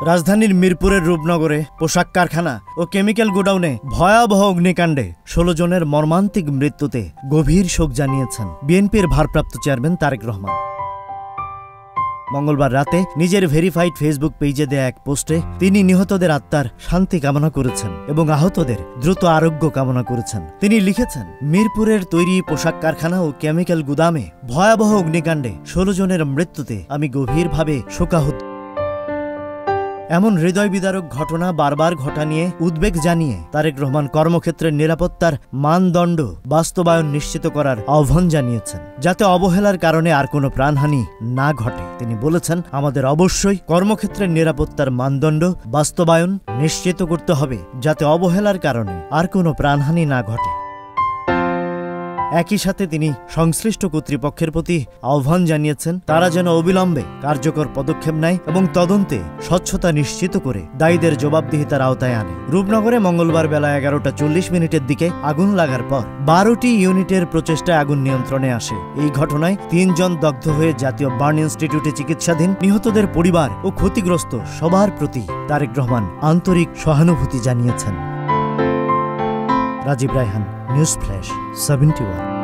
রাজধানীর মিরপুরের রূপনগরে পোশাক কারখানা ও কেমিক্যাল গোডাউনে ভয়াবহ অগ্নিকাণ্ডে ১৬ জনের মর্মান্তিক মৃত্যুতে গভীর শোক জানিয়েছেন বিএনপির ভারপ্রাপ্ত চেয়ারম্যান তারেক রহমান। মঙ্গলবার রাতে নিজের ভেরিফাইড ফেসবুক পেজে দেয়া এক পোস্টে তিনি নিহতদের আত্মার শান্তি কামনা করেছেন এবং আহতদের দ্রুত আরোগ্য কামনা করেছেন। তিনি লিখেছেন, মিরপুরের তৈরি পোশাক কারখানা ও কেমিক্যাল গুদামে ভয়াবহ অগ্নিকাণ্ডে ১৬ জনের মৃত্যুতে আমি গভীরভাবে শোকাহত। এমন হৃদয় বিদারক ঘটনা বারবার ঘটা নিয়ে উদ্বেগ জানিয়ে তারেক রহমান কর্মক্ষেত্রের নিরাপত্তার মানদণ্ড বাস্তবায়ন নিশ্চিত করার আহ্বান জানিয়েছেন, যাতে অবহেলার কারণে আর কোনো প্রাণহানি না ঘটে। তিনি বলেছেন, আমাদের অবশ্যই কর্মক্ষেত্রের নিরাপত্তার মানদণ্ড বাস্তবায়ন নিশ্চিত করতে হবে, যাতে অবহেলার কারণে আর কোনো প্রাণহানি না ঘটে। একই সাথে তিনি সংশ্লিষ্ট কর্তৃপক্ষের প্রতি আহ্বান জানিয়েছেন, তারা যেন অবিলম্বে কার্যকর পদক্ষেপ নেয় এবং তদন্তে স্বচ্ছতা নিশ্চিত করে দায়ীদের জবাবদিহিতার আওতায় আনে। রূপনগরে মঙ্গলবার বেলা 11:40 দিকে আগুন লাগার পর 12টি ইউনিটের প্রচেষ্টায় আগুন নিয়ন্ত্রণে আসে। এই ঘটনায় 3 জন দগ্ধ হয়ে জাতীয় বার্ন ইনস্টিটিউটে চিকিৎসাধীন। নিহতদের পরিবার ও ক্ষতিগ্রস্ত সবার প্রতি তারেক রহমান আন্তরিক সহানুভূতি জানিয়েছেন। Rajib Raihan, news flash 71।